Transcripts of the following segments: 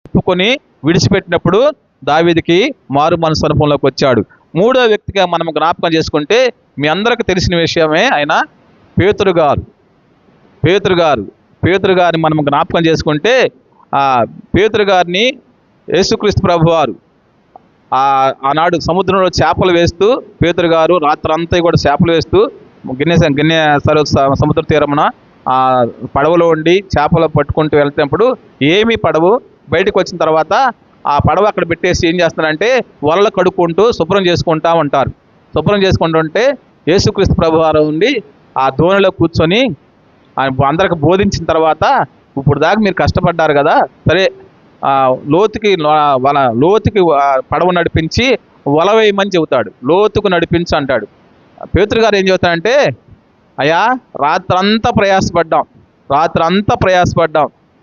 ఒప్పుకొని విడిచిపెట్టినప్పుడు దావీదుకి మారు మనసు అనుభవంలోకి వచ్చాడు. మూడో వ్యక్తిగా మనం జ్ఞాపకం చేసుకుంటే మీ అందరికి తెలిసిన విషయమే ఆయన పేతురు గారిని మనం జ్ఞాపకం చేసుకుంటే పేతురు గారిని యేసుక్రీస్తు ప్రభువారు ఆనాడు సముద్రంలో చేపలు వేస్తూ, పేతురు గారు రాత్రంతా కూడా చేపలు వేస్తూ గిన్నె సముద్ర తీరమున పడవలో ఉండి చేపలు పట్టుకుంటూ వెళ్తున్నప్పుడు ఏమీ పడవు. బయటకు వచ్చిన తర్వాత ఆ పడవ అక్కడ పెట్టేసి ఏం చేస్తారంటే వలలు కడుక్కుంటూ శుభ్రం చేసుకుంటా ఉంటారు. శుభ్రం చేసుకుంటుంటే యేసుక్రీస్తు ప్రభువారు ఉండి ఆ దోణిలో కూర్చొని అందరికి బోధించిన తర్వాత, ఇప్పుడు దాకా మీరు కష్టపడ్డారు కదా, సరే లోతుకి పడవ నడిపించి వల వేయమని చెబుతాడు. లోతుకు నడిపించి అంటాడు. పేతురు గారు ఏం చెబుతాడంటే, అయ్యా రాత్రంతా ప్రయాసపడ్డాం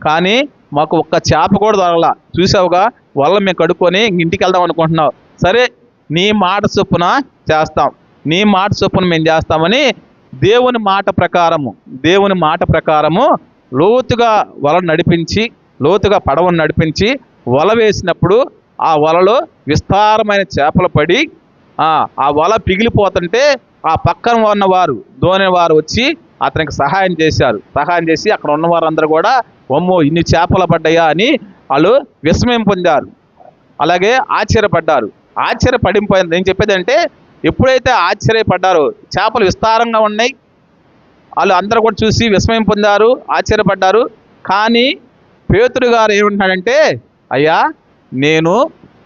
కానీ మాకు ఒక్క చేప కూడా దొరకలా, చూసావుగా వల్ల మేము కడుక్కొని ఇంటికి వెళ్దాం అనుకుంటున్నావు, సరే నీ మాట చొప్పున మేము చేస్తామని దేవుని మాట ప్రకారము లోతుగా పడవను నడిపించి వల వేసినప్పుడు ఆ వలలో విస్తారమైన చేపలు పడి ఆ వల పిగిలిపోతుంటే ఆ పక్కన ఉన్నవారు దోణివారు వచ్చి అతనికి సహాయం చేసి అక్కడ ఉన్నవారందరూ కూడా అమ్మో ఇన్ని చేపలు పడ్డాయా అని వాళ్ళు విస్మయం పొందారు. అలాగే ఆశ్చర్యపడిపోయింది. నేను చెప్పేది అంటే, ఎప్పుడైతే ఆశ్చర్యపడ్డారో చేపలు విస్తారంగా ఉన్నాయి, వాళ్ళు అందరూ కూడా చూసి విస్మయం పొందారు, ఆశ్చర్యపడ్డారు. కానీ పేతురు గారు ఏమంటున్నాడంటే, అయ్యా నేను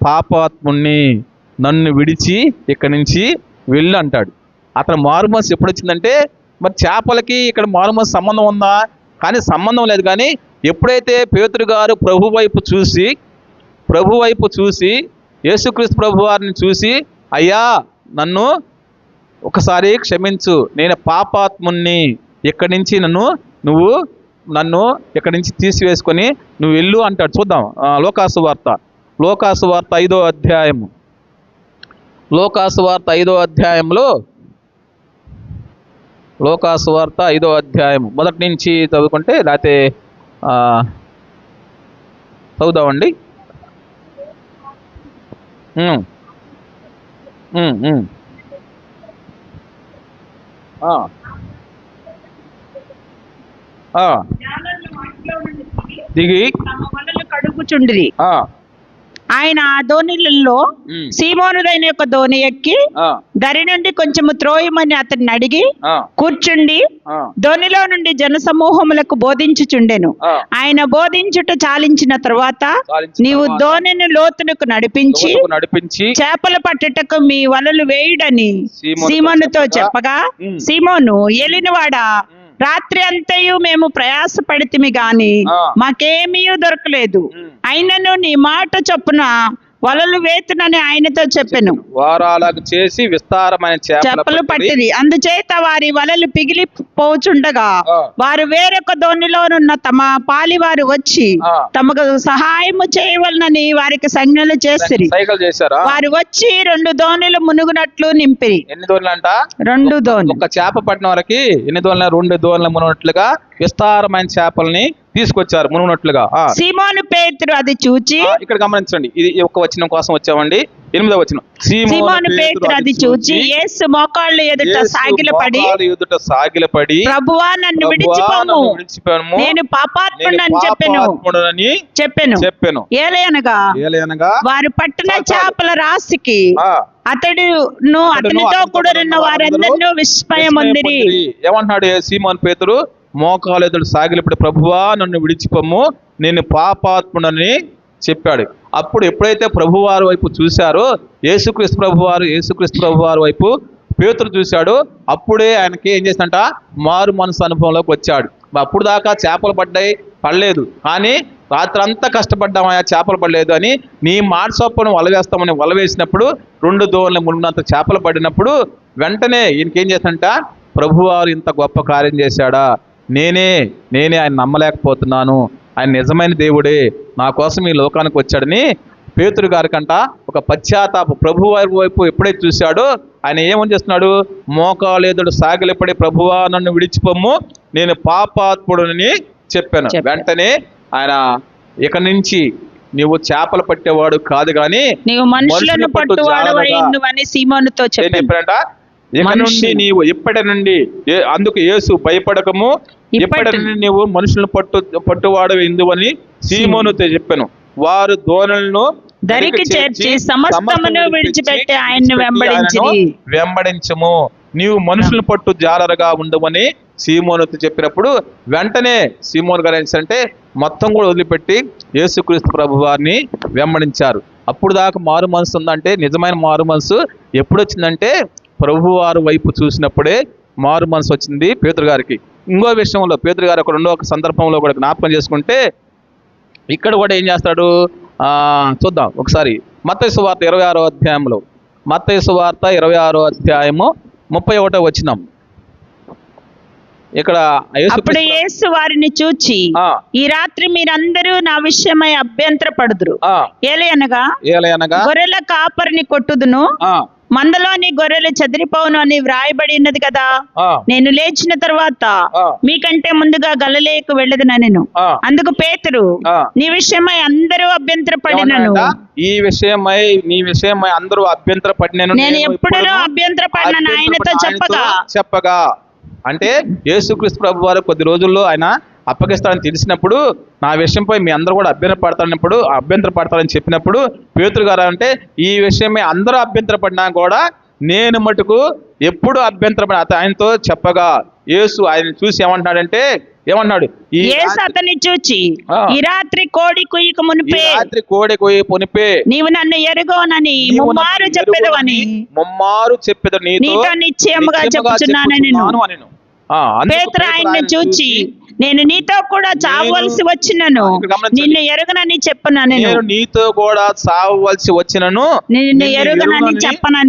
పాపాత్ముణ్ణి, నన్ను విడిచి ఇక్కడి నుంచి వెళ్ళు అంటాడు. అతను మారుమనసు ఎప్పుడు వచ్చిందంటే, మరి చేపలకి ఇక్కడ మారుమనసు సంబంధం ఉందా? కానీ సంబంధం లేదు. కానీ ఎప్పుడైతే పేతురు గారు ప్రభు వైపు చూసి యేసుక్రీస్తు ప్రభు వారిని చూసి, అయ్యా నన్ను ఒకసారి క్షమించు, నేను పాపాత్ముణ్ణి, ఇక్కడి నుంచి నువ్వు ఇక్కడి నుంచి తీసివేసుకొని నువ్వు వెళ్ళు అంటాడు. చూద్దాం లోకాసు వార్త 5వ అధ్యాయము. లోకాసు వార్త 5వ అధ్యాయంలో మొదటి నుంచి చదువుకుంటే, లేకపోతే చదువుదామండి. దిగి కడుగుచుండిరి. ఆయన ఆ దోణిలలో సీమోనుదైన యొక్క దోణి ఎక్కి దరి నుండి కొంచెము త్రోయమని అతన్ని అడిగి కూర్చుండి దోణిలో నుండి జనసమూహములకు బోధించుచుండెను. ఆయన బోధించుట చాలించిన తరువాత, నీవు దోణిని లోతునకు నడిపించి చేపలు పట్టుటకు మీ వలలు వేయుడని సీమోనుతో చెప్పగా, సీమోను ఏలినవాడా, రాత్రి అంతయు మేము ప్రయాసపడితిమి గాని మాకేమీ దొరకలేదు, అయినను నీ మాట చొప్పున వలలు వేతునని ఆయనతో చెప్పెను. వారు అలాగ చేసి విస్తారమైన చేపలు పట్టిరి. అందుచేత వారి వలలు పిగిలిపోచుండగా వారు వేరొక దోణిలోనున్న తమ పాలివారు వచ్చి తమకు సహాయము చేయవలనని వారికి సంజ్ఞలు చేసిరి. వారు వచ్చి 2 దోణులు మునుగునట్లు నింపిరి. ఎన్ని దోణులు అంట? 2 దోణులు. ఒక చేప పట్టిన వారికి ఎన్ని దోణులు? 2 దోణులు మునుగునట్లుగా విస్తారమైన చేపల్ని తీసుకొచ్చారు, మునుగునట్లుగా. సీమోను పేతురు అది చూచి, ఇక్కడ గమనించండి, ఇది ఒక వచనం కోసం వచ్చామండి. 8వ వచనం. సీమోను పేతురు అది చూచి యేసు మోకాళ్ళ ఎదుట సాగిలపడి, ప్రభువా నన్ను విడిచిపోము, నేను పాపాత్ముడని చెప్పెను. ఏలయనగా వారు పట్టిన చేపల రాశికి అతనితో కూడా ఉన్న వారందరినీ విస్మయమొందిరి. ఏమంటున్నాడు సీమోను పేతురు? మోకాలు ఎదుట సాగిలపడి, ప్రభువా నన్ను విడిచిపోము, నేను పాపాత్ముడని చెప్పాడు. అప్పుడు ఎప్పుడైతే ప్రభువారి వైపు చూశారో, యేసుక్రీస్తు ప్రభువారి వైపు పేతురు చూశాడు, అప్పుడే ఆయనకి ఏం చేసినట్ట? మారు మనసు అనుభవంలోకి వచ్చాడు. అప్పుడు దాకా చేపలు పడలేదు, కానీ రాత్రంతా కష్టపడ్డామయ్యా, చేపలు పడలేదు అని నీ మాట చొప్పున వల వేస్తామని వల వేసినప్పుడు 2 దోణులు మునిగినంత చేపలు పడినప్పుడు వెంటనే ఈయనకేం చేసినట్ట? ప్రభువారు ఇంత గొప్ప కార్యం చేశాడా, నేనే ఆయన నమ్మలేకపోతున్నాను, ఆయన నిజమైన దేవుడే, నా కోసం ఈ లోకానికి వచ్చాడని పేతురు గారికంట ఒక పశ్చాత్తాప ప్రభువారి వైపు ఎప్పుడైతే చూశాడో ఆయన ఏమని చేస్తున్నాడు? మోకాలు ఎదుట సాగిలపడి, ప్రభువా నన్ను విడిచిపోము, నేను పాపాత్ముడని చెప్పాను. వెంటనే ఆయన ఇక నుంచి నీవు చేపలు పట్టేవాడు కాదు గాని నీవు మనుషులను పట్టువాడు అని సీమోనుతో చెప్పాడంట. ఇక నుండి నీవు ఇప్పటి నుండి అందుకు యేసు భయపడకము, ఇప్పటి నుండి నీవు మనుషులను పట్టువాడు ఇందువని సీమోనుతో చెప్పాను. వారు దోణులను దరికి చేర్చి సమస్తమును విడిచిపెట్టి ఆయన్ని వెంబడించము, నీవు మనుషులను పట్టు జాలరుగా ఉండవని సీమోనుతో చెప్పినప్పుడు వెంటనే సీమోను గారు అంటే మొత్తం కూడా వదిలిపెట్టి యేసుక్రీస్తు ప్రభు వారిని వెంబడించారు. అప్పుడు దాకా మారు మనసు ఉందంటే నిజమైన మారు మనసు ఎప్పుడు వచ్చిందంటే ప్రభువారు వైపు చూసినప్పుడే మారు మనసు వచ్చింది పేతురు గారికి. ఇంకో విషయంలో పేతురు గారు ఒక సందర్భంలో కూడా జ్ఞాపకం చేసుకుంటే ఇక్కడ కూడా ఏం చేస్తాడు చూద్దాం ఒకసారి. మత్తయి సువార్త 26వ అధ్యాయంలో, మత్తయి సువార్త 26వ అధ్యాయము 31వ వచనం. ఇక్కడ అప్పుడు యేసు వారిని చూచి ఈ రాత్రి మీరందరూ నా విషయమై అభ్యంతరపడుదురు. ఏలయనగా గొర్రెల కాపరిని కొట్టుదును, మందలోని గొర్రెలు చెదిరిపోవును అని వ్రాయబడి ఉన్నది కదా. నేను లేచిన తర్వాత మీకంటే ముందుగా గలిలయకు వెళ్ళదునెను. అందుకు పేతురు నీ విషయమై అందరూ అభ్యంతరపడినను, ఈ విషయమై నీ విషయమై అందరూ అభ్యంతరపడినను, నేను ఎప్పుడూ అభ్యంతరపడిన ఆయనతో చెప్పగా అంటే యేసుక్రీస్తు ప్రభు వారు కొద్ది రోజుల్లో ఆయన అప్పగిస్తారని తెలిసినప్పుడు నా విషయంపై మీ అందరూ కూడా అభ్యంతరపడతారని చెప్పినప్పుడు పేతురు గారు అంటే ఈ విషయమే అందరూ అభ్యంతరపడినా కూడా నేను మటుకు ఎప్పుడు అభ్యంతరపడి ఆయనతో చెప్పగా యేసు ఆయన చూసి ఏమంటున్నాడంటే అతన్ని చూచి ఈ రాత్రి కోడి కుయ్యక మునిపే నీవు నన్ను ఎరుగోనని ముమ్మారు చెప్పెదవు నీతో నిశ్చయముగా చెప్పుచున్నానని. పేతురు ఆయన్ని చూచి నేను నీతో కూడా చావవలసి వచ్చినను నిన్ను ఎరుగనని చెప్పనా నేను నీతో కూడా చావవలసి వచ్చినను నిన్ను ఎరుగనని చెప్పనా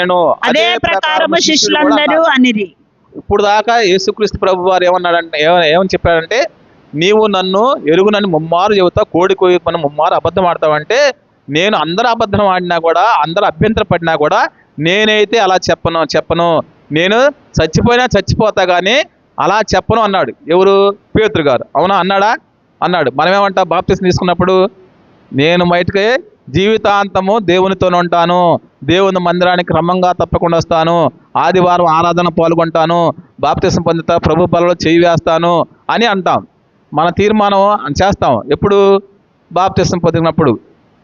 నేను అదే ప్రకారము శిష్యులందరూ అనిరి. ఇప్పుడు దాకా యేసుక్రీస్తు ప్రభు వారు ఏమని చెప్పాడంటే నీవు నన్ను ఎరుగునని ముమ్మారు చెబుతా, కోడి కోయమని ముమ్మారు అబద్ధం ఆడతావంటే నేను అందరూ అబద్ధం ఆడినా కూడా అందరూ అభ్యంతరపడినా కూడా నేనైతే అలా చెప్పను నేను చచ్చిపోతా కానీ అలా చెప్పను అన్నాడు. ఎవరు? పేతురు గారు. అవునా అన్నాడు. మనమేమంటా బాప్తిసం తీసుకున్నప్పుడు నేను బయటకే జీవితాంతము దేవునితో ఉంటాను, దేవుని మందిరానికి క్రమంగా తప్పకుండా వస్తాను, ఆదివారం ఆరాధన పాల్గొంటాను, బాప్తిసం పొందుతా, ప్రభు బలలో చేయి వేస్తాను అని అంటాం. మన తీర్మానం చేస్తాం. ఎప్పుడు? బాప్తిసం పొందినప్పుడు.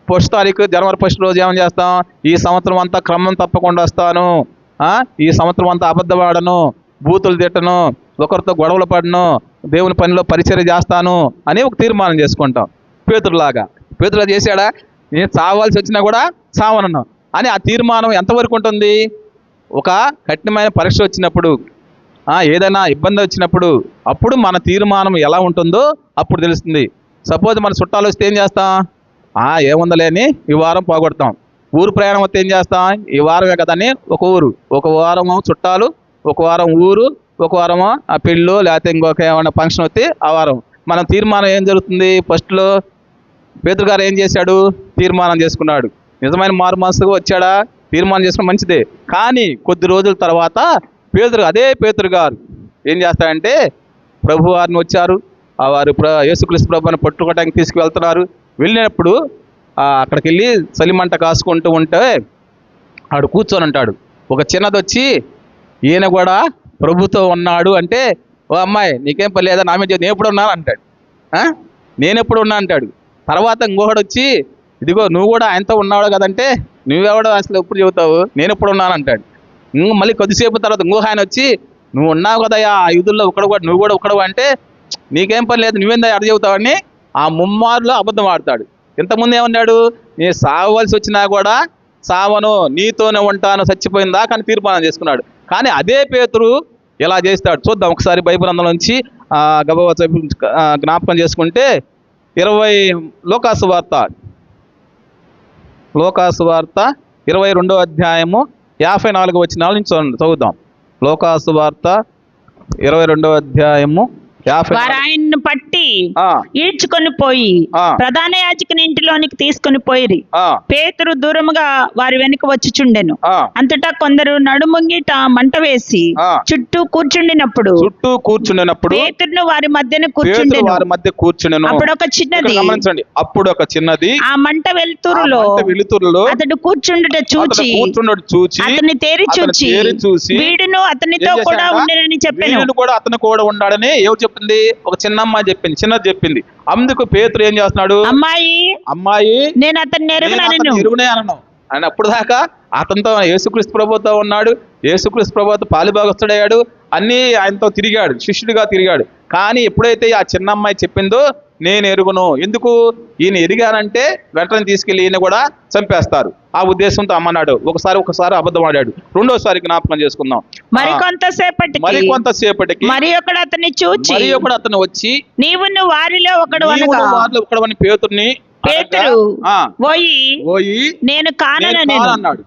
1 తారీఖు జనవరి 1 రోజు ఏమని చేస్తాం? ఈ సంవత్సరం అంతా క్రమం తప్పకుండా వస్తాను, ఈ సంవత్సరం అంతా అబద్ధం ఆడను, బూతులు తిట్టను, ఒకరితో గొడవలు పడను, దేవుని పనిలో పరిచర్య చేస్తాను అని ఒక తీర్మానం చేసుకుంటాం. పేతురులా చేశాడా? నేను చావాల్సి వచ్చినా కూడా చావనను అని ఆ తీర్మానం ఎంతవరకు ఉంటుంది? ఒక కఠినమైన పరీక్ష వచ్చినప్పుడు, ఏదైనా ఇబ్బంది వచ్చినప్పుడు అప్పుడు మన తీర్మానం ఎలా ఉంటుందో అప్పుడు తెలుస్తుంది. సపోజ్ మన చుట్టాలు వస్తే ఏం చేస్తాం? ఏముందలే అని ఈ వారం పోగొడతాం. ఊరు ప్రయాణం వస్తే ఏం చేస్తాం? ఈ వారమే కదా అని ఒక వారం చుట్టాలు, ఒక వారం ఊరు, ఒక వారము ఆ పెళ్ళో లేకపోతే ఇంకొక ఏమైనా ఫంక్షన్ వస్తే ఆ వారం మనం తీర్మానం ఏం జరుగుతుంది? ఫస్ట్లో పేతురు గారు ఏం చేశాడు? తీర్మానం చేసుకున్నాడు. నిజమైన మారు మనసుగా వచ్చాడా? తీర్మానం చేసుకున్న మంచిదే. కానీ కొద్ది రోజుల తర్వాత అదే పేతురు గారు ఏం చేస్తాడంటే ప్రభు వారిని వచ్చారు, వారు యేసుక్రీస్తు ప్రభుని పట్టుకోవడానికి తీసుకువెళ్తున్నారు. వెళ్ళినప్పుడు అక్కడికి వెళ్ళి చలిమంట కాసుకుంటూ ఉంటే ఆడు కూర్చొని ఉంటాడు. ఒక చిన్నది వచ్చి ఈయన కూడా ప్రభుతో ఉన్నాడు అంటే, ఓ అమ్మాయి నీకేం పని లేదా, నా మీద నేను ఎప్పుడు ఉన్నాను అంటాడు. నేను ఎప్పుడు ఉన్నా అంటాడు. తర్వాత ఇంకొకడు వచ్చి ఇదిగో నువ్వు కూడా ఆయనతో ఉన్నాడు కదంటే, నువ్వెవడో అసలు ఎప్పుడు చెబుతావు, నేను ఎప్పుడు ఉన్నాను అంటాడు. మళ్ళీ కొద్దిసేపు తర్వాత ఇంకొక ఆయన వచ్చి నువ్వు ఉన్నావు కదా ఆ యూదుల్లో నువ్వు కూడా ఒకడు అంటే, నీకేం పని లేదు, నువ్వేందా అడ చెబుతావని ఆ ముమ్మారులో అబద్ధం ఆడతాడు. ఇంతకుముందు ఏమన్నాడు? నేను సావవలసి వచ్చినా కూడా సావను, నీతోనే ఉంటాను చచ్చిపోయిన దాకా అని తీర్మానం చేసుకున్నాడు. కానీ అదే పేతురు ఎలా చేస్తాడు చూద్దాం ఒకసారి. బైబిల్ అందులో నుంచి గబవ జ్ఞాపకం చేసుకుంటే 20 లోకాసు వార్త 22వ అధ్యాయము 54వ వచనాల నుంచి చదువుదాం. లోకాసు వార్త 22వ అధ్యాయము వారు ఆయన్ను పట్టి ఆ, ఈడ్చుకొని పోయి ఆ. ప్రధాన యాజకుని ఇంటిలోనికి తీసుకొని పోయిరి. ఆ, పేతురు దూరముగా వారి వెనుక వచ్చుచుండెను. ఆ. అంతటా కొందరు నడుముంగిట మంట వేసి ఆ. చుట్టూ కూర్చుండినప్పుడు చుట్టూ కూర్చుండినప్పుడు పేతురును వారి మధ్యన పేతురు కూర్చుండెను. వారి మధ్య కూర్చుండెను. అప్పుడు ఒక ఇక్కడ చిన్నది గమనించండి, అప్పుడు ఒక చిన్నది ఆ మంట వెలుతురులో ఆ మంట వెలుతురులో అతడు కూర్చుండుట అతడు చూచి కూర్చున్నట్టు చూచి అతన్ని తేరి అతన్ని చూచి తేరి చూసి వీడును అతనితో ఏం కూడా చేశాడట? ఉండేనని చెప్పాను. వీడును కూడా అతను కూడా ఉన్నాడని ఎవరు చెప్పింది? ఒక చిన్న అమ్మాయి చెప్పింది, చిన్నది చెప్పింది. అందుకు పేతురు ఏం చేస్తున్నాడు? అమ్మాయి అమ్మాయి నేను అతన్ని నేను ఎరుగునను. అతన్ని ఎరుగునే అనను. ఆయన అప్పుడు దాకా అతనితో యేసుక్రీస్తు ప్రభుతో ఉన్నాడు, యేసుక్రీస్తు ప్రభుతో పాలిభాగస్తుడయ్యాడు, అన్నీ ఆయనతో తిరిగాడు, శిష్యుడిగా తిరిగాడు. కానీ ఎప్పుడైతే ఆ చిన్న అమ్మాయి చెప్పిందో నేను ఎరుగును, ఎందుకు ఈయన ఎరిగానంటే వెంటనే తీసుకెళ్లి ఈయన కూడా చంపేస్తారు, ఆ ఉద్దేశంతో అమ్మన్నాడు. ఒకసారి అబద్ధం ఆడాడు, రెండోసారి జ్ఞాపకం చేసుకుందాం. మరి కొంతసేపటికి మరి ఒకడు అతన్ని చూచి అతను వచ్చి నీవును వారిలో ఒకడు నీవును అనగా వారిలో ఒకడవని పేతుర్ని పేతురు ఆ, పోయి పోయి నేను కానను నేను కాను అన్నాడు.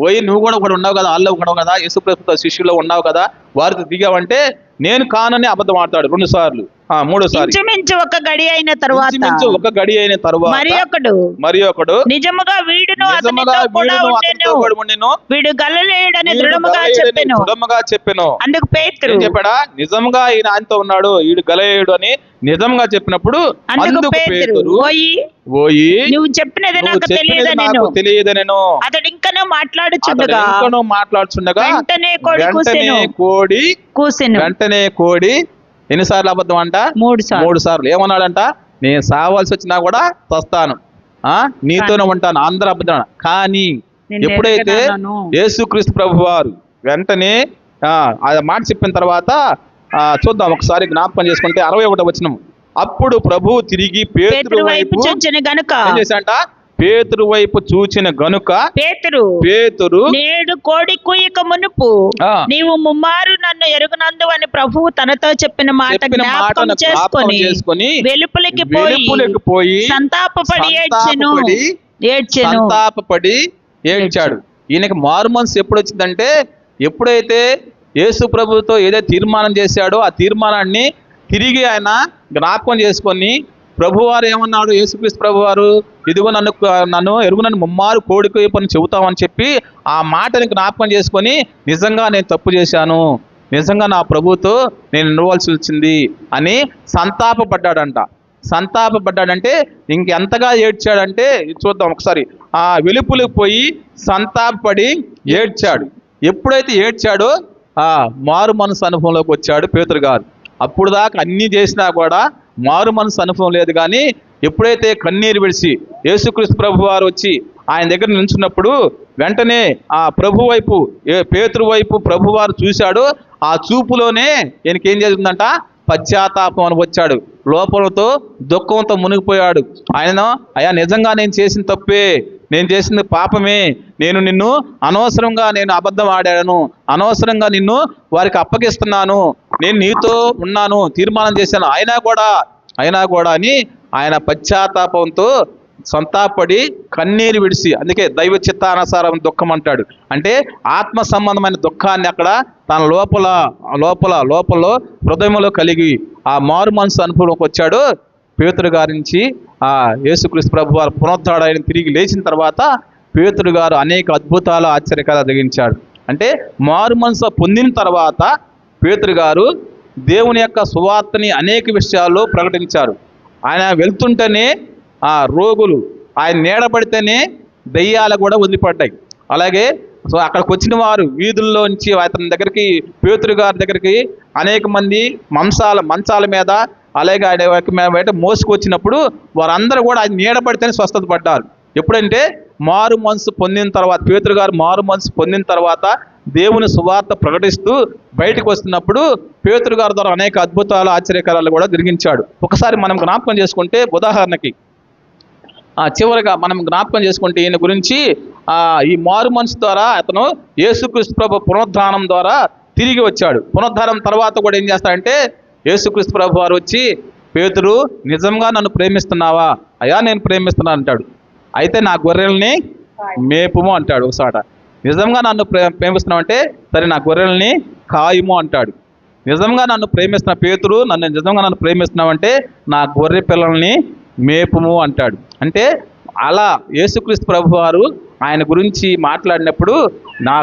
పోయి నువ్వు కూడా ఒకడు ఉన్నావు కదా, వాళ్ళు ఉన్నావు కదా, యేసుప్రభుతో శిష్యుల్లో ఉన్నావు కదా, వారితో దిగావంటే నేను కానని అబద్ధం ఆడతాడు 2 సార్లు. మూడోసారి ఇంచుమించు ఒక గడి అయిన తరువాత ఒక గడి అయిన తరువాత మరి ఒకడు నిజముగా వీడును నిజముగా అతనితో కూడా అతనితో కూడా ఉండెను, వీడు గలిలయుడని వీడు దృఢముగా గలిలయుడని చెప్పెను. దృఢముగా చెప్పెను. అందుకు పేతురు ఏం చెప్పాడా? నిజంగా ఈయన ఆయనతో ఉన్నాడు, వీడు గలిలయుడు అని నిజంగా చెప్పినప్పుడు అందుకు పేతురు పోయి నువ్వు చెప్పినది నాకు తెలియదనెను. అతడు ఇంకనూ మాట్లాడుచుండగా వెంటనే కోడి కూసెను. వెంటనే కోడి ఎన్నిసార్లు అబద్ధం అంట? 3 సార్లు. ఏమన్నాడంట? నేను సావాల్సి వచ్చినా కూడా వస్తాను, నీతోనే ఉంటాను, అందరూ అబద్ధం. కానీ ఎప్పుడైతే యేసుక్రీస్తు ప్రభు వారు వెంటనే ఆ మాట చెప్పిన తర్వాత చూద్దాం ఒకసారి జ్ఞాపకం చేసుకుంటే 61వ వచనం. అప్పుడు ప్రభు తిరిగి పేతురు వైపు ఏం చేశాడంట? పేతురు వైపు చూచిన గనుక పేతురు నేడు కోడి కూయక మునుపు నీవు ముమ్మారు నన్ను ఎరుగునందు అని ప్రభువు తనతో చెప్పిన మాట జ్ఞాపకం చేసుకొని వెలుపలికి పోయి సంతాపపడి ఏడ్చాడు. ఈయనకి మారు మనసు ఎప్పుడు వచ్చిందంటే, ఎప్పుడైతే యేసు ప్రభుతో ఏదైతే తీర్మానం చేశాడో ఆ తీర్మానాన్ని తిరిగి ఆయన జ్ఞాపకం చేసుకొని, ప్రభువారు ఏమన్నాడు? యేసుక్రీస్తు ప్రభువారు ఇదిగో నన్ను ఎరుగునన్ను ముమ్మారు కోడికి పని చెబుతామని చెప్పి ఆ మాటని జ్ఞాపకం చేసుకొని, నిజంగా నేను తప్పు చేశాను, నిజంగా నా ప్రభుతో నేను నిలవాల్సి వచ్చింది అని సంతాపపడ్డాడంటే ఇంకెంతగా ఏడ్చాడంటే చూద్దాం ఒకసారి. ఆ వెలుపులకు పోయి సంతాపపడి ఏడ్చాడు. ఎప్పుడైతే ఏడ్చాడో మారు మనసు అనుభవంలోకి వచ్చాడు పేతురు గారు. అప్పుడు దాకా అన్నీ చేసినా కూడా మారు మనసు అనుభవం లేదు. కానీ ఎప్పుడైతే కన్నీరు విడిచి యేసుక్రీస్తు ప్రభు వారు వచ్చి ఆయన దగ్గర నిల్చున్నప్పుడు వెంటనే ఆ ప్రభు వైపు పేతురు వైపు ప్రభు వారు చూశాడు. ఆ చూపులోనే ఈయనకి ఏం జరిగిందంట? పశ్చాత్తాపం అని వచ్చాడు. లోపలతో దుఃఖంతో మునిగిపోయాడు. ఆయన అయ్యా నిజంగా నేను చేసిన తప్పే, నేను చేసింది పాపమే, నిన్ను అనవసరంగా నేను అబద్ధం ఆడాను, అనవసరంగా నిన్ను వారికి అప్పగిస్తున్నాను, నేను నీతో ఉన్నాను తీర్మానం చేశాను, అయినా కూడా అని ఆయన పశ్చాత్తాపంతో సంతాపడి కన్నీరు విడిచి, అందుకే దైవ చిత్తానుసారం దుఃఖం అంటాడు. అంటే ఆత్మ సంబంధమైన దుఃఖాన్ని అక్కడ తన లోపల హృదయంలో కలిగి ఆ మారు మనసు అనుభవంలోకి వచ్చాడు. పేతురు గారి నుంచి యేసుక్రీస్తు ప్రభు వారు పునరుద్ధాడైన తిరిగి లేచిన తర్వాత పేతురు గారు అనేక అద్భుతాలు ఆశ్చర్యకాలు జరిగించాడు. అంటే మారు మనసు పొందిన తర్వాత పేతురు గారు దేవుని యొక్క సువార్తని అనేక విషయాల్లో ప్రకటించారు. ఆయన వెళ్తుంటేనే రోగులు, ఆయన నీడబడితేనే దయ్యాలు కూడా వదిలిపడ్డాయి. అలాగే అక్కడికి వచ్చిన వారు వీధుల్లోంచి అతని దగ్గరికి, పేతురు గారి దగ్గరికి అనేక మంది మంచాల మీద అలాగే ఆయన మోసుకొచ్చినప్పుడు వారందరూ కూడా ఆయన నీడబడితేనే స్వస్థత పడ్డారు. ఎప్పుడంటే మారు మనసు పొందిన తర్వాత, పేతురు గారు మారు మనసు పొందిన తర్వాత దేవుని సువార్త ప్రకటిస్తూ బయటకు వస్తున్నప్పుడు పేతురు గారి ద్వారా అనేక అద్భుతాలు ఆశ్చర్యకారాలు కూడా జరిగించాడు. ఒకసారి మనం జ్ఞాపకం చేసుకుంటే, ఉదాహరణకి చివరిగా మనం జ్ఞాపకం చేసుకుంటే ఈయన గురించి ఈ మారు మనసు ద్వారా అతను యేసుక్రీస్తు ప్రభు పునరుద్ధానం ద్వారా తిరిగి వచ్చాడు. పునరుద్ధానం తర్వాత కూడా ఏం చేస్తాడంటే యేసుక్రీస్తు ప్రభు వారు వచ్చి, పేతురు నిజంగా నన్ను ప్రేమిస్తున్నావా? అయ్యా నేను ప్రేమిస్తున్నాను అంటాడు. అయితే నా గొర్రెల్ని మేపుము అంటాడు. ఒకసారి నిజంగా నన్ను ప్రేమిస్తున్నావు అంటే సరే నా గొర్రెల్ని కాయము అంటాడు. నిజంగా నన్ను ప్రేమిస్తున్న పేతురు, నిజంగా నన్ను ప్రేమిస్తున్నావంటే నా గొర్రె పిల్లల్ని మేపుము అంటాడు. అంటే అలా యేసుక్రీస్తు ప్రభు వారు ఆయన గురించి మాట్లాడినప్పుడు నా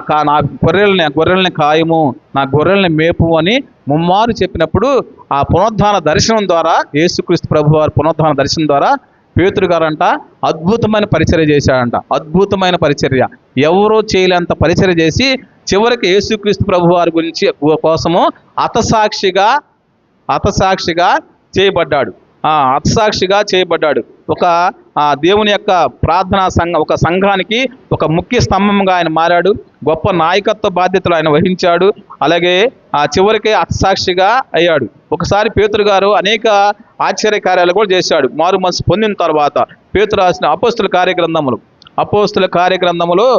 గొర్రెల్ని కాయము, నా గొర్రెల్ని మేపు అని ముమ్మారు చెప్పినప్పుడు ఆ పునరుద్ధాన దర్శనం ద్వారా, యేసుక్రీస్తు ప్రభు వారి పునరుద్ధాన దర్శనం ద్వారా పేతురు గారంట అద్భుతమైన పరిచర్య చేశాడంట. అద్భుతమైన పరిచర్య, ఎవరో చేయలేంత పరిచర్య చేసి చివరికి యేసుక్రీస్తు ప్రభు వారి గురించి కోసము హతసాక్షిగా చేయబడ్డాడు. హతసాక్షిగా చేయబడ్డాడు. ఒక దేవుని యొక్క ప్రార్థనా ఒక సంఘానికి ఒక ముఖ్య స్తంభంగా ఆయన మారాడు. గొప్ప నాయకత్వ బాధ్యతలు ఆయన వహించాడు. అలాగే చివరికి హతసాక్షిగా అయ్యాడు. ఒకసారి పేతురు గారు అనేక ఆశ్చర్య కార్యాలు కూడా చేశాడు మారు మనసు పొందిన తర్వాత. పేతురు రాసిన అపోస్తుల కార్యగ్రంథములో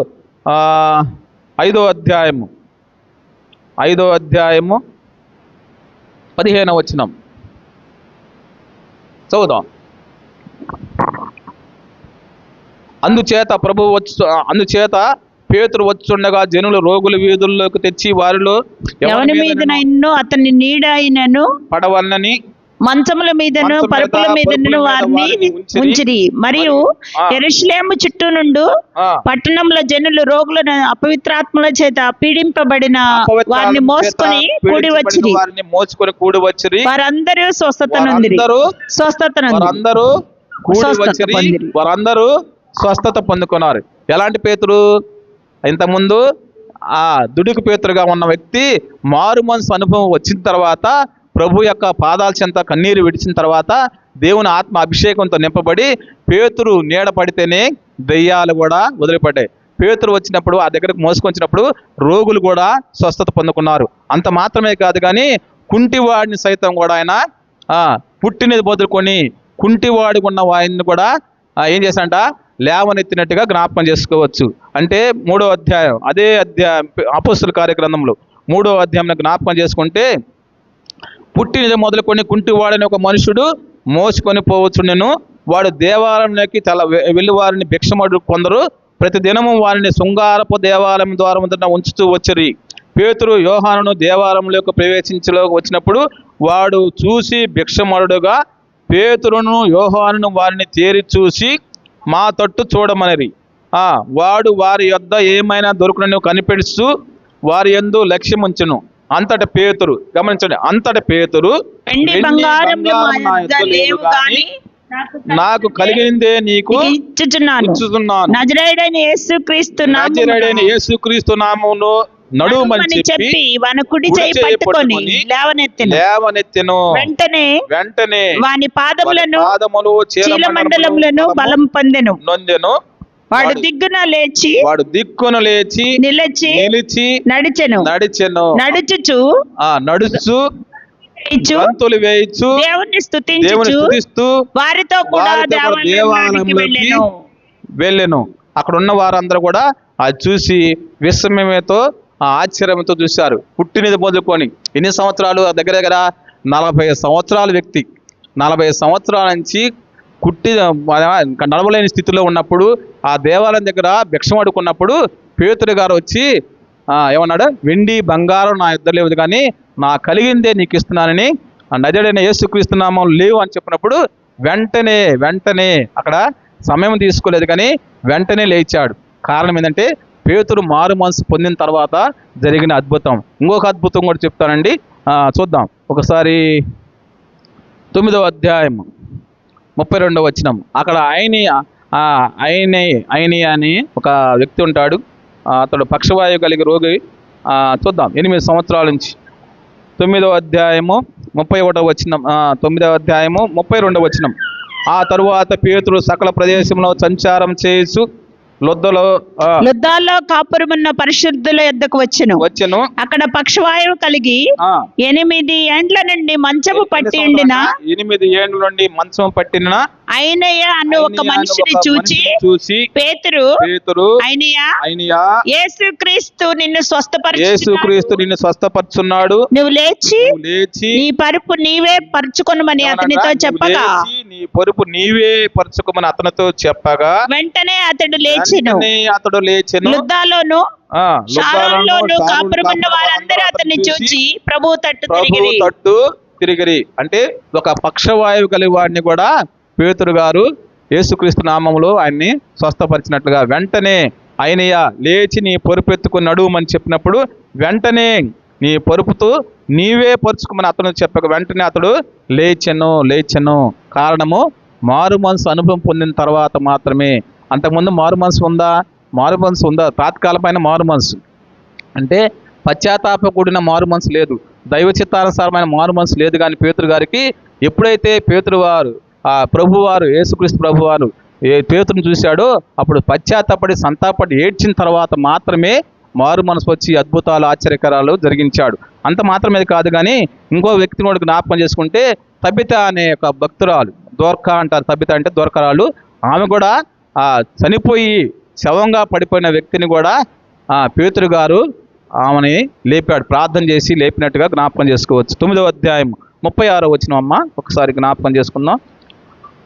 5వ అధ్యాయము 15వ వచనం చదువుదాం. అందుచేత పేతురు వచ్చుండగా జనులు రోగులు వీధుల్లోకి తెచ్చి వారిలో ఎవరి మీదనైనను అతని నీడ అయినను పడవలనని మంచముల మీదను పరుపుల మీదను వారిని ఉంచిరి. మరియు యెరూషలేము చుట్టూ నుండి పట్టణంలో జనులు రోగులను అపవిత్రాత్మల చేత పీడింపబడిన వారిని మోసుకొని కూడి వచ్చిరి. వారందరూ స్వస్థత పొందుకున్నారు. ఎలాంటి పేతురు? ఇంతకుముందు దుడుకు పేతురుగా ఉన్న వ్యక్తి మారు మనసు అనుభవం వచ్చిన తర్వాత, ప్రభు యొక్క పాదాల చెంత కన్నీరు విడిచిన తర్వాత, దేవుని ఆత్మ అభిషేకంతో నింపబడి పేతురు నీడ పడితేనే దెయ్యాలు కూడా వదిలిపడ్డాయి. పేతురు వచ్చినప్పుడు ఆ దగ్గరకు మోసుకొచ్చినప్పుడు రోగులు కూడా స్వస్థత పొందుకున్నారు. అంత మాత్రమే కాదు కానీ కుంటివాడిని సైతం కూడా ఆయన పుట్టినది మొదలుకొని కుంటివాడికి ఉన్న వాడిని కూడా ఏం చేశాడంట? లేవనెత్తినట్టుగా జ్ఞాపకం చేసుకోవచ్చు. అంటే 3వ అధ్యాయం, అదే అధ్యాయం అపోస్తుల కార్యగ్రంథంలో 3వ అధ్యాయంలో జ్ఞాపకం చేసుకుంటే, పుట్టినది మొదలుకొని కుంటివాడని ఒక మనుషుడు మోసుకొని పోవచ్చుండెను. వాడు దేవాలయంలోకి వెళ్ళి వారిని భిక్షమడు కొందరు ప్రతి దినము వారిని శృంగారపు దేవాలయం ద్వారం ఉంచుతూ వచ్చిరి. పేతురు యోహానును దేవాలయంలోకి ప్రవేశించలోకి వచ్చినప్పుడు వాడు చూసి భిక్షమడుగా పేతురును యోహానును వారిని తేరి చూసి మా తట్టు చూడమనిరి. వాడు వారి యొద్ద ఏమైనా దొరుకునని కనిపెడుస్తూ వారి యందు లక్ష్యముంచును. అంతట పేతురు, గమనించండి, నాకు కలిగిందే నీకు ఇచ్చుచున్నాను. నజరేయుడైన యేసుక్రీస్తు నామమును నడుమని చెప్పి వాని కుడి చేయి పట్టుకొని లేవనెత్తెను. వెంటనే వాని పాదములు చీలమండలములను బలం నొందెను. వాడు దిక్కున లేచి నిలిచి నడుచుచు గంతులు వేయిచు దేవుని స్తుతిస్తూ వారితో కూడా దేవాలయంలోకి వెళ్ళెను. అక్కడ ఉన్న వారందరూ కూడా అది చూసి విస్మయంతో ఆశ్చర్యంతో చూశారు. పుట్టినది మొదలుకొని ఎన్ని సంవత్సరాలు? దగ్గర 40 సంవత్సరాల వ్యక్తి, 40 సంవత్సరాల నుంచి నడవలేని స్థితిలో ఉన్నప్పుడు ఆ దేవాలయం దగ్గర భిక్షం అడుకున్నప్పుడు పేతురు గారు వచ్చి ఏమన్నాడు? వెండి బంగారం నా ఇద్దరు లేదు కానీ నా కలిగిందే నీకు ఇస్తున్నానని నజరేయుడైన యేసుక్రీస్తు నామమున లేవు అని చెప్పినప్పుడు వెంటనే అక్కడ సమయం తీసుకోలేదు కానీ వెంటనే లేచాడు. కారణం ఏంటంటే పేతురు మారు మనసు పొందిన తర్వాత జరిగిన అద్భుతం. ఇంకొక అద్భుతం కూడా చెప్తానండి, చూద్దాం ఒకసారి. 9వ అధ్యాయం 32వ వచనం. అక్కడ ఐని అని ఒక వ్యక్తి ఉంటాడు. అతడు పక్షవాయువు కలిగి రోగి. చూద్దాం 8 సంవత్సరాల నుంచి. 9వ అధ్యాయము 31వ వచనం, 9వ అధ్యాయము 32వ వచనం. ఆ తరువాత పేతురు సకల ప్రదేశంలో సంచారం చేసు లుద్దాలో కాపురమున్న పరిశుద్ధుల యొద్దకు వచ్చెను. అక్కడ పక్షవాయువు కలిగి 8 ఏండ్ల నుండి మంచము పట్టిన అయినయ్య అను ఒక మనిషిని చూచి పేతురు అయినయ్య యేసుక్రీస్తు నిన్ను స్వస్థపరచున్నాడు. నువ్వు లేచి నీ పరుపు నీవే పరుచుకొనుమని అతనితో చెప్పగా వెంటనే అతడు లేచి లేచెను. వెంటనే అతడు లేచెను. లుద్దాలోను ఆ, షారోన్లోను కాపురమున్న వారందరూ అతన్ని చూచి ప్రభు తట్టు తిరిగిరి. తట్టు తిరిగిరి. అంటే ఒక పక్షవాయువు కలిగి వాడిని కూడా పేతురు గారు యేసుక్రీస్తు నామములో ఆయన్ని స్వస్థపరిచినట్లుగా వెంటనే ఆయనయ్య లేచి నీ పొరుపెత్తుకుని నడుమని చెప్పినప్పుడు వెంటనే నీ పొరుపుతూ నీవే పరుచుకోమని అతను చెప్పక వెంటనే అతడు లేచెను. కారణము మారు మనసు అనుభవం పొందిన తర్వాత మాత్రమే. అంతకుముందు మారు మనసు ఉందా? తాత్కాలమైన మారు మనసు అంటే పశ్చాత్తాప కూడిన మారు మనసు లేదు, దైవ చిత్తానుసారమైన మారు మనసు లేదు. కానీ పేతురు గారికి ఎప్పుడైతే పేతురు వారు ప్రభువారు యేసుక్రీస్తు ప్రభువారు పేతురుని చూశాడో అప్పుడు పశ్చాత్తాపడి సంతాపడి ఏడ్చిన తర్వాత మాత్రమే మారు మనసు వచ్చి అద్భుతాలు ఆశ్చర్యకరాలు జరిగించాడు. అంత మాత్రమే కాదు కానీ ఇంకో వ్యక్తిని కూడా జ్ఞాపకం చేసుకుంటే తబిత అనే ఒక భక్తురాలు, దోర్కా అంటారు, తబిత అంటే దోర్కరాలు, ఆమె కూడా చనిపోయి శవంగా పడిపోయిన వ్యక్తిని కూడా పేతురు గారు ఆమెని లేపాడు, ప్రార్థన చేసి లేపినట్టుగా జ్ఞాపకం చేసుకోవచ్చు. 9వ అధ్యాయం 36వ వచనం అమ్మ ఒకసారి జ్ఞాపకం చేసుకుందాం.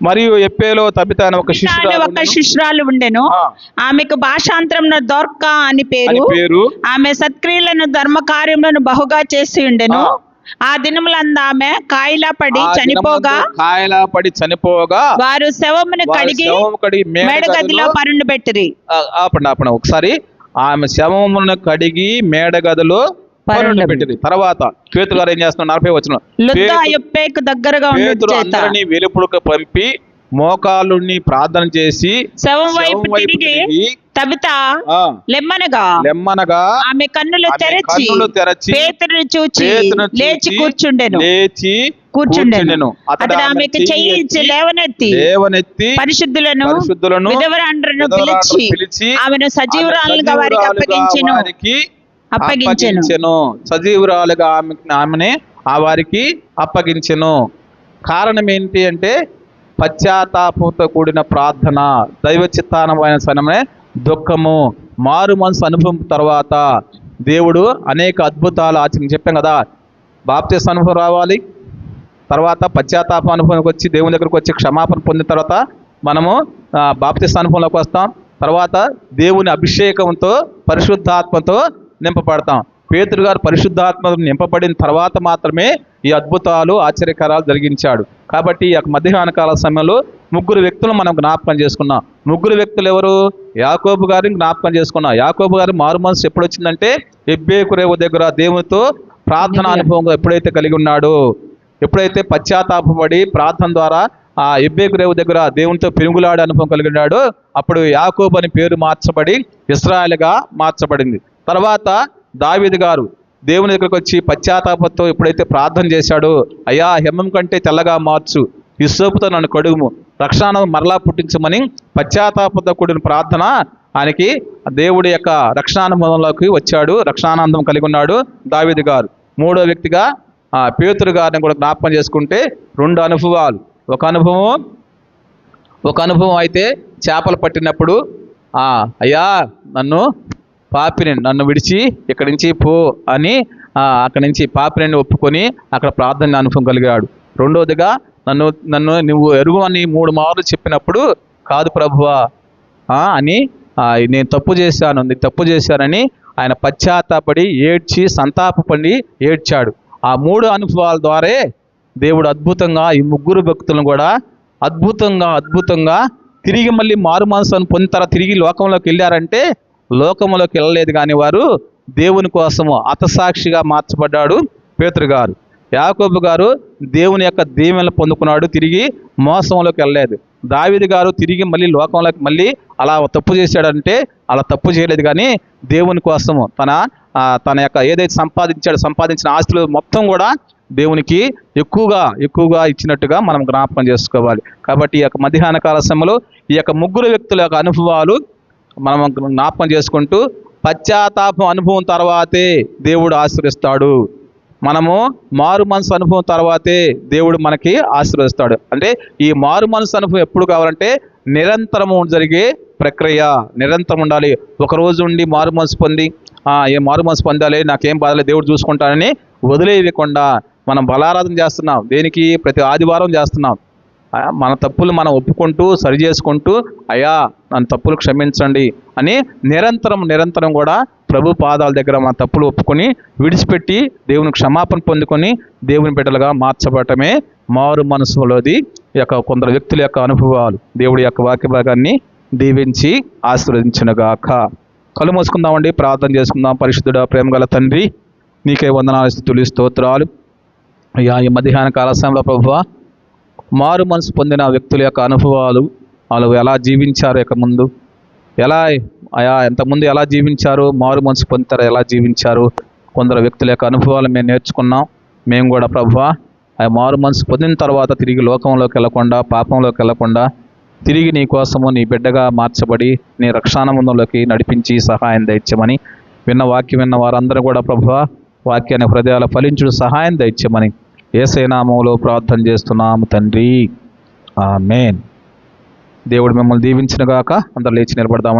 మరియు ఎప్పేలో తబిత అనే ఒక శిష్యురాలు ఉండెను. ఆమెకు భాషాంతరంలో దోర్కా అని పేరు. ఆమె సత్క్రియలను ధర్మ కార్యములను బహుగా చేసి ఉండెను. ఆ దినములందు ఆమె కాయలా పడి చనిపోగా వారు శవమును కడిగి మేడగదిలో పరుండు పెట్టిరి. ఆపండి ఒకసారి. ఆమె శవమును కడిగి మేడగదిలో పరుండు పెట్టిరి. తర్వాత పేతురు గారు ఏం చేస్తున్నారు? 40వ వచనం. లుద్దా యొప్పేకు దగ్గరగా అందరినీ వెలుపులకు పంపి మోకాలుని ప్రార్థన చేసి శవం వైపు తిరిగి తబిత లెమ్మనగా ఆమె కన్నులు తెరచి పేతురుని చూచి లేచి కూర్చుండెను. అతడు ఆమెకు చెయ్యి ఇచ్చి లేవనెత్తి పరిశుద్ధులను విధవరాండ్రను పిలిచి ఆమెను సజీవురాలుగా వారికి అప్పగించెను. సజీవురాలుగా ఆమెని వారికి అప్పగించెను. కారణం ఏంటి అంటే పశ్చాత్తాపంతో కూడిన ప్రార్థన, దైవ చిత్తానమైన సమయమే దుఃఖము, మారు మనసు అనుభవం తర్వాత దేవుడు అనేక అద్భుతాలు చెప్పాం కదా. బాప్తిస్మ అనుభవం రావాలి, తర్వాత పశ్చాత్తాప అనుభవానికి వచ్చి దేవుని దగ్గరకు వచ్చి క్షమాపణ పొందిన తర్వాత మనము బాప్తిస్మ అనుభవంలోకి వస్తాం. తర్వాత దేవుని అభిషేకంతో పరిశుద్ధాత్మతో నింపబడతాం. పేతురు గారు పరిశుద్ధాత్మ నింపబడిన తర్వాత మాత్రమే ఈ అద్భుతాలు ఆశ్చర్యకరాలు జరిగించాడు. కాబట్టి ఈ మధ్యాహ్న కాల సమయంలో 3 వ్యక్తులు మనం జ్ఞాపకం చేసుకున్నాం. 3 వ్యక్తులు ఎవరు? యాకోబు గారిని జ్ఞాపకం చేసుకున్నాం. యాకోబు గారి మారు మనసు ఎప్పుడు వచ్చిందంటే ఎబ్బేకు రేవు దగ్గర దేవునితో ప్రార్థన అనుభవం ఎప్పుడైతే కలిగి ఉన్నాడో, ఎప్పుడైతే పశ్చాత్తాపడి ప్రార్థన ద్వారా ఎబ్బేకు రేవు దగ్గర దేవునితో పెనుగులాడే అనుభవం కలిగి ఉన్నాడో అప్పుడు యాకోబు అని పేరు మార్చబడి ఇశ్రాయేలుగా మార్చబడింది. తర్వాత దావీదు గారు దేవుని దగ్గరకు వచ్చి పశ్చాత్తాపంతో ఎప్పుడైతే ప్రార్థన చేశాడో, అయ్యా హెమ్మం కంటే తెల్లగా మార్చు, హిస్సోపుతో నన్ను కడుగుము, రక్షణానందం మరలా పుట్టించమని పశ్చాత్తాపంతో కూడిన ప్రార్థన ఆయనకి దేవుడి యొక్క రక్షణానుభవంలోకి వచ్చాడు, రక్షణానందం కలిగి ఉన్నాడు దావీదు గారు. 3వ వ్యక్తిగా పేతురు గారిని కూడా జ్ఞాపకం చేసుకుంటే 2 అనుభవాలు. ఒక అనుభవం అయితే చేపలు పట్టినప్పుడు అయ్యా నన్ను విడిచి ఇక్కడి నుంచి పో అని అక్కడి నుంచి పాపిని ఒప్పుకొని అక్కడ ప్రార్థన అనుభవం కలిగాడు. 2వదిగా నన్ను నువ్వు ఎరుగు అని 3 మార్లు చెప్పినప్పుడు కాదు ప్రభువా అని నేను తప్పు చేశానని ఆయన పశ్చాత్తాపడి ఏడ్చి సంతాపపడి ఏడ్చాడు. ఆ 3 అనుభవాల ద్వారే దేవుడు అద్భుతంగా ఈ 3 భక్తులను కూడా అద్భుతంగా తిరిగి మళ్ళీ మారు మనసును పొందిన తర్వాత తిరిగి లోకంలోకి వెళ్ళారంటే లోకంలోకి వెళ్ళలేదు కానీ వారు దేవుని కోసము హతసాక్షిగా మార్చబడ్డాడు పేతురు గారు. యాకోబు గారు దేవుని యొక్క దీవెనలు పొందుకున్నాడు, తిరిగి మోసంలోకి వెళ్ళలేదు. దావీదు గారు తిరిగి మళ్ళీ లోకంలోకి మళ్ళీ అలా తప్పు చేశాడంటే అలా తప్పు చేయలేదు కానీ దేవుని కోసము తన యొక్క ఏదైతే సంపాదించిన ఆస్తులు మొత్తం కూడా దేవునికి ఎక్కువగా ఇచ్చినట్టుగా మనం జ్ఞాపకం చేసుకోవాలి. కాబట్టి ఈ యొక్క మధ్యాహ్న కాల సమయంలో ఈ యొక్క 3 వ్యక్తుల యొక్క అనుభవాలు మనం జ్ఞాపకం చేసుకుంటూ పశ్చాత్తాపం అనుభవం తర్వాతే దేవుడు ఆశీర్వదిస్తాడు. మనము మారు మనసు అనుభవం తర్వాతే దేవుడు మనకి ఆశీర్వదిస్తాడు. అంటే ఈ మారు మనసు అనుభవం ఎప్పుడు కావాలంటే నిరంతరము జరిగే ప్రక్రియ, నిరంతరం ఉండాలి. ఒకరోజు ఉండి మారు మనసు పొంది మారు మనసు పొందాలి, నాకేం బాధలేదు దేవుడు చూసుకుంటానని వదిలేయకుండా మనం బలారాధన చేస్తున్నాం. దేనికి? ప్రతి ఆదివారం చేస్తున్నాం. మన తప్పులు మనం ఒప్పుకుంటూ సరి చేసుకుంటూ అయ్యా నన్ను తప్పులు క్షమించండి అని నిరంతరం కూడా ప్రభు పాదాల దగ్గర మన తప్పులు ఒప్పుకొని విడిచిపెట్టి దేవుని క్షమాపణ పొందుకొని దేవుని బిడ్డలుగా మార్చబడటమే మారు మనసులోది ఈ యొక్క కొందరు వ్యక్తుల యొక్క అనుభవాలు. దేవుడి యొక్క వాక్య భాగాన్ని దీవించి ఆశీర్వదించునుగాక. కళ్ళు మూసుకుందామండి, ప్రార్థన చేసుకుందాం. పరిశుద్ధుడా, ప్రేమగల తండ్రి, నీకే వందనాలు, స్తుతులు, స్తోత్రాలు. అయ్యా, ఈ మధ్యాహ్న కాల సమయంలో ప్రభువా మారు మనసు పొందిన వ్యక్తుల యొక్క అనుభవాలు, వాళ్ళు ఎలా జీవించారు, ఇక ముందు ఎలా ఎంతమంది ఎలా జీవించారు, మారు మనసు పొందుతారు ఎలా జీవించారు, కొందరు వ్యక్తుల యొక్క అనుభవాలు మేము నేర్చుకున్నాం. మేము కూడా ప్రభువా ఆ మారు మనసు పొందిన తర్వాత తిరిగి లోకంలోకి వెళ్ళకుండా, పాపంలోకి వెళ్ళకుండా, తిరిగి నీ కోసము నీ బిడ్డగా మార్చబడి నీ రక్షానందంలోకి నడిపించి సహాయం దయచేయమని, వాక్యం విన్న వారందరూ కూడా ప్రభువా వాక్యాన్ని హృదయాల ఫలించుడు సహాయం దయచేయమని యేసయ్య నామములో ప్రార్థన చేస్తున్నాము తండ్రి. ఆమేన్. దేవుడు మిమ్మల్ని దీవించునుగాక. అందరూ లేచి నిలబడదామండి.